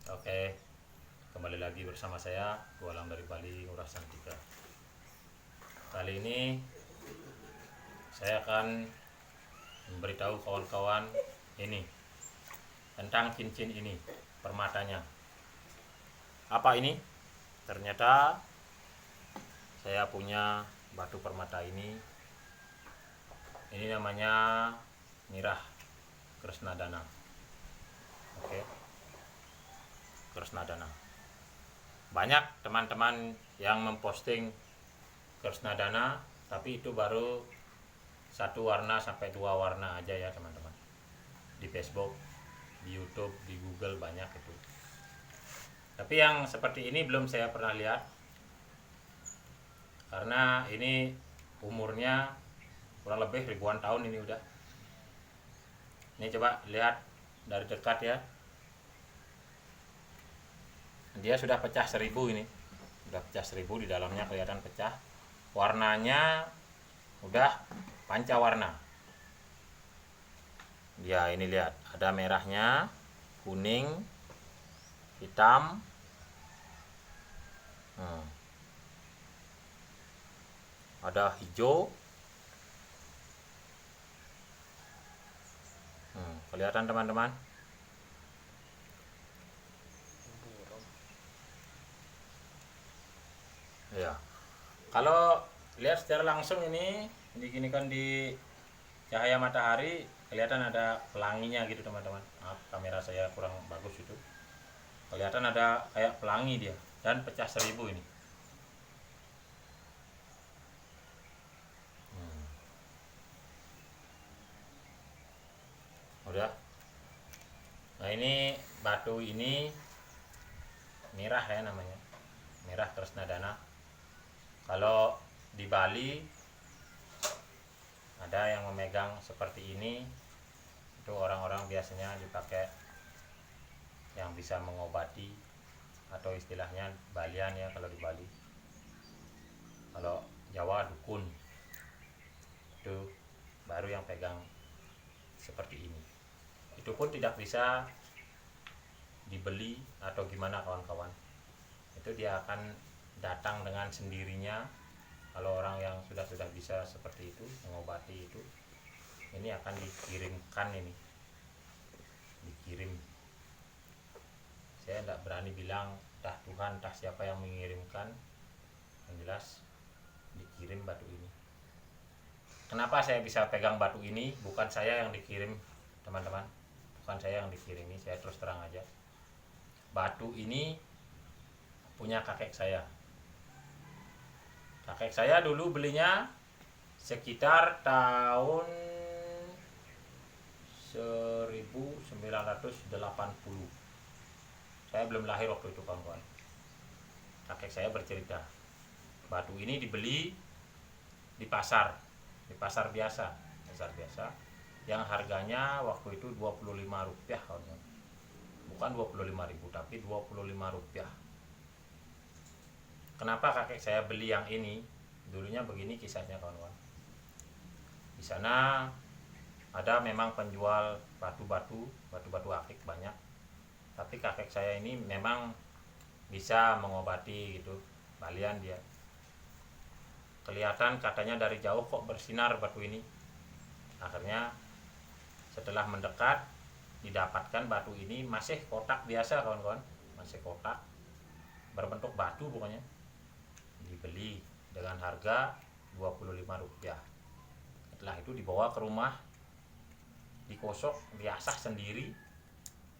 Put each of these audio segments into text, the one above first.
Oke, kembali lagi bersama saya Gualang dari Bali, Ngurah Santika. Kali ini saya akan memberitahu kawan-kawan ini tentang cincin ini, permatanya. Apa ini? Ternyata saya punya batu permata ini. Ini namanya Mirah Kresnadana. Oke. Kresnadana. Banyak teman-teman yang memposting Kresnadana, tapi itu baru satu warna sampai dua warna aja ya teman-teman. Di Facebook, di YouTube, di Google banyak itu. Tapi yang seperti ini belum saya pernah lihat, karena ini umurnya kurang lebih ribuan tahun ini udah. Ini coba lihat dari dekat ya. Dia sudah pecah 1000 ini. Sudah pecah 1000, di dalamnya kelihatan pecah. Warnanya udah pancawarna. Ya, ini lihat, ada merahnya, kuning, hitam. Ada hijau. Kelihatan teman-teman? Ya, kalau lihat secara langsung ini diginikan di cahaya matahari, kelihatan ada pelanginya gitu teman-teman. Maaf, kamera saya kurang bagus itu. Kelihatan ada kayak pelangi dia, dan pecah 1000 ini. Udah. Nah, ini batu ini Mirah ya namanya. Mirah Kresnadana. Kalau di Bali ada yang memegang seperti ini, itu orang-orang biasanya dipakai yang bisa mengobati, atau istilahnya Balian ya kalau di Bali. Kalau Jawa dukun, itu baru yang pegang seperti ini. Itu pun tidak bisa dibeli atau gimana kawan-kawan. Itu dia akan datang dengan sendirinya. Kalau orang yang sudah bisa seperti itu mengobati itu, ini akan dikirimkan ini, dikirim. Saya tidak berani bilang entah Tuhan entah siapa yang mengirimkan, yang jelas dikirim batu ini. Kenapa saya bisa pegang batu ini? Bukan saya yang dikirim teman-teman, bukan saya yang dikirimi, saya terus terang aja. Batu ini punya kakek saya. Kakek saya dulu belinya sekitar tahun 1980. Saya belum lahir waktu itu kawan-kawan. Kakek saya bercerita, batu ini dibeli di pasar biasa, yang harganya waktu itu Rp25 kawan-kawan. Bukan 25.000 tapi Rp25. Kenapa kakek saya beli yang ini? Dulunya begini kisahnya kawan-kawan. Di sana ada memang penjual batu-batu akik banyak. Tapi kakek saya ini memang bisa mengobati gitu. Balian dia. Kelihatan katanya dari jauh kok bersinar batu ini. Akhirnya setelah mendekat didapatkan batu ini masih kotak biasa kawan-kawan. Masih kotak berbentuk batu pokoknya. Dibeli dengan harga Rp25. Setelah itu dibawa ke rumah, dikosok, diasah sendiri.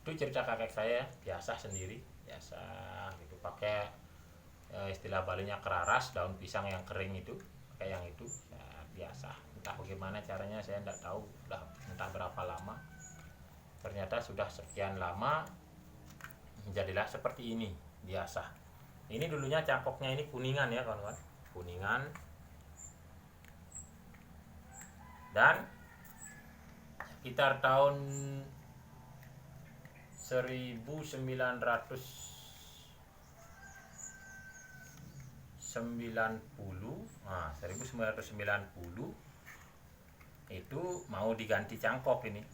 Itu cerita kakek saya, diasah sendiri, diasah gitu, pakai istilah Balinya keraras, daun pisang yang kering itu, pakai yang itu ya, diasah. Entah bagaimana caranya saya tidak tahu, udah entah berapa lama. Ternyata sudah sekian lama jadilah seperti ini, diasah. Ini dulunya cangkoknya ini kuningan ya kawan-kawan, kuningan. Dan sekitar tahun 1990 itu mau diganti cangkok ini,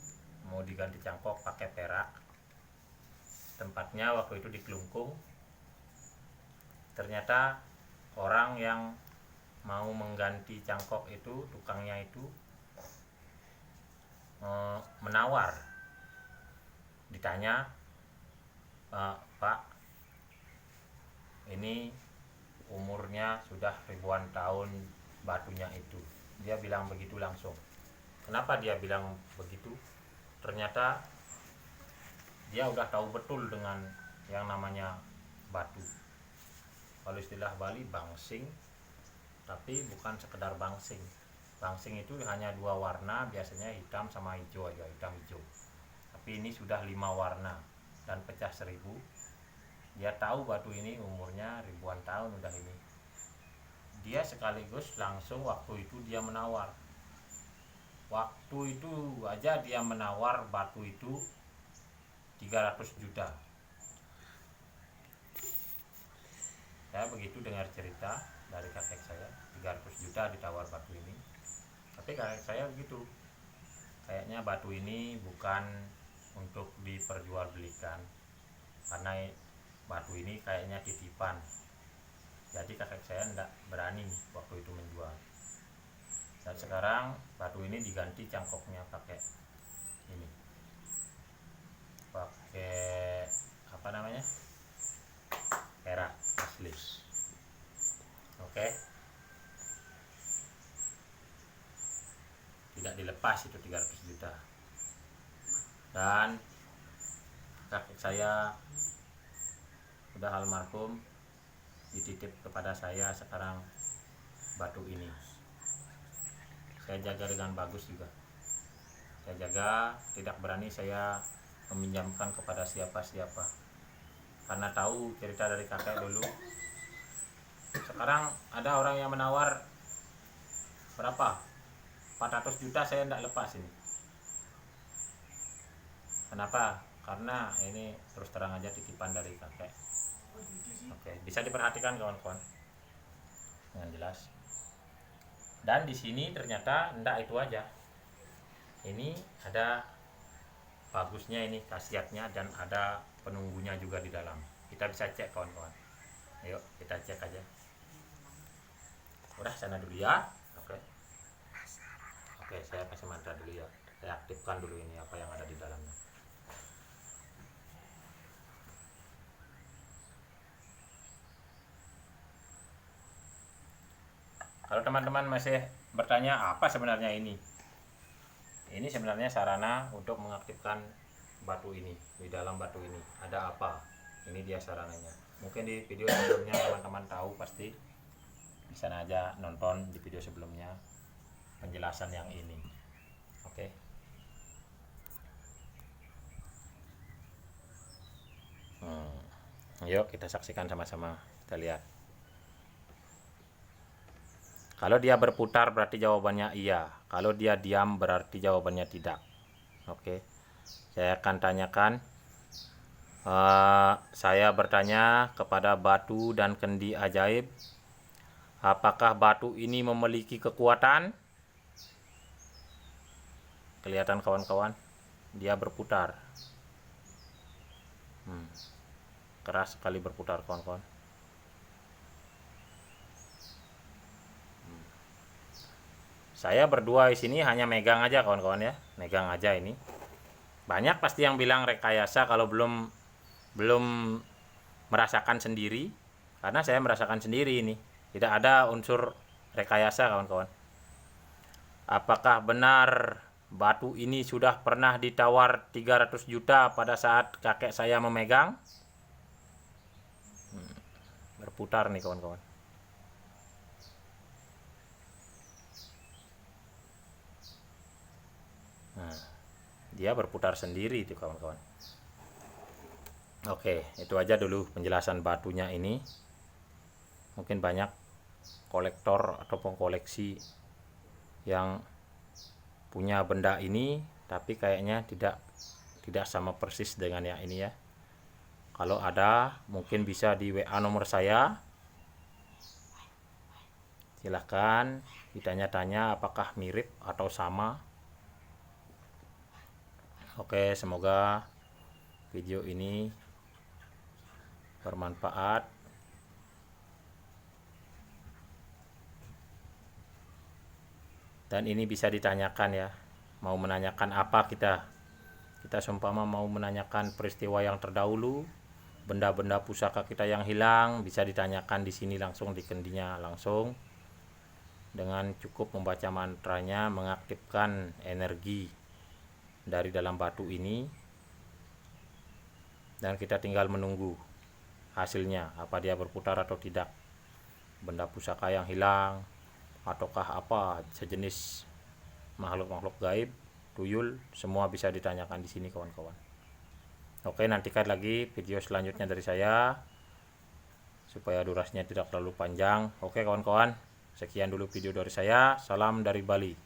mau diganti cangkok pakai perak. tempatnya waktu itu di Kelungkung. Ternyata orang yang mau mengganti cangkok itu, tukangnya itu menawar. Ditanya, Pak, ini umurnya sudah ribuan tahun batunya itu. Dia bilang begitu langsung. Kenapa dia bilang begitu? Ternyata dia udah tahu betul dengan yang namanya batu. Kalau istilah Bali bangsing, tapi bukan sekedar bangsing. Bangsing itu hanya 2 warna, biasanya hitam sama hijau aja, hitam hijau. Tapi ini sudah 5 warna dan pecah 1000. Dia tahu batu ini umurnya ribuan tahun udah ini. Dia sekaligus langsung waktu itu dia menawar. Waktu itu aja dia menawar batu itu 300 juta. Saya begitu dengar cerita dari kakek saya, 300 juta ditawar batu ini. Tapi kakek saya begitu, kayaknya batu ini bukan untuk diperjualbelikan, karena batu ini kayaknya titipan. Jadi kakek saya tidak berani waktu itu menjual. Dan sekarang batu ini diganti cangkoknya pakai ini, pakai apa namanya, perak asli. Oke, tidak dilepas itu 300 juta. Dan kakek saya udah almarhum, dititip kepada saya sekarang batu ini. Saya jaga dengan bagus juga. Saya jaga, tidak berani saya meminjamkan kepada siapa-siapa, karena tahu cerita dari kakek dulu. Sekarang ada orang yang menawar berapa? 400 juta saya tidak lepas ini. Kenapa? Karena ini terus terang aja titipan dari kakek. Oke, bisa diperhatikan kawan-kawan dengan jelas. Dan di sini ternyata enggak itu aja. Ini ada bagusnya, ini khasiatnya, dan ada penunggunya juga di dalam. Kita bisa cek kawan-kawan. Ayo kita cek aja. Udah sana dulu ya. Oke, saya kasih mantra dulu ya. Saya aktifkan dulu ini apa yang ada di dalamnya. Kalau teman-teman masih bertanya apa sebenarnya ini sebenarnya sarana untuk mengaktifkan batu ini. Di dalam batu ini ada apa? Ini dia sarananya. Mungkin di video sebelumnya teman-teman tahu, pasti di sana aja nonton di video sebelumnya penjelasan yang ini. Oke. Yuk kita saksikan sama-sama, kita lihat. Kalau dia berputar berarti jawabannya iya. Kalau dia diam berarti jawabannya tidak. Oke. Saya akan tanyakan. Saya bertanya kepada batu dan kendi ajaib. Apakah batu ini memiliki kekuatan? Kelihatan kawan-kawan? Dia berputar. Keras sekali berputar kawan-kawan. Saya berdua di sini hanya megang aja kawan-kawan ya, megang aja ini. Banyak pasti yang bilang rekayasa kalau belum merasakan sendiri, karena saya merasakan sendiri ini. Tidak ada unsur rekayasa kawan-kawan. Apakah benar batu ini sudah pernah ditawar 300 juta pada saat kakek saya memegang? Berputar nih kawan-kawan. Dia berputar sendiri itu kawan-kawan. Oke, itu aja dulu penjelasan batunya ini. Mungkin banyak kolektor atau pengkoleksi yang punya benda ini, tapi kayaknya tidak sama persis dengan yang ini ya. Kalau ada mungkin bisa di WA nomor saya. Silahkan ditanya-tanya apakah mirip atau sama. Oke, semoga video ini bermanfaat. Dan ini bisa ditanyakan ya, mau menanyakan apa kita seumpama mau menanyakan peristiwa yang terdahulu, benda-benda pusaka kita yang hilang, bisa ditanyakan di sini langsung, di kendinya langsung, dengan cukup membaca mantranya, mengaktifkan energi dari dalam batu ini, dan kita tinggal menunggu hasilnya, apa dia berputar atau tidak, benda pusaka yang hilang ataukah apa sejenis makhluk-makhluk gaib, tuyul, semua bisa ditanyakan di sini kawan-kawan. Oke, nantikan lagi video selanjutnya dari saya supaya durasinya tidak terlalu panjang. Oke kawan-kawan, sekian dulu video dari saya. Salam dari Bali.